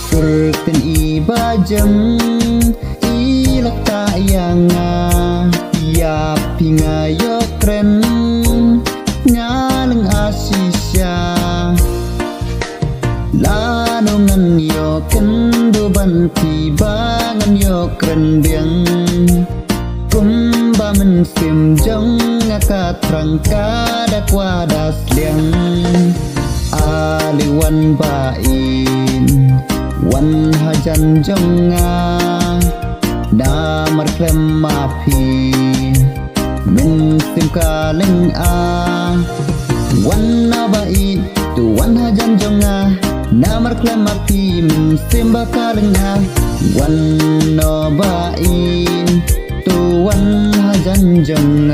Serten ibajem ilak tayanga tiap hinga yo keren ngaleng asisya lanongan yo kendo banti bangan yo keren biang kumba mensim jong ngakat rangka dakwa das liang aliwan bain wan hajan jonga damar klem mapi min sim kaleng a wan nabai tu wan hajan jonga damar klem mapi min sim bakaleng a wan nabai tu wan hajan jonga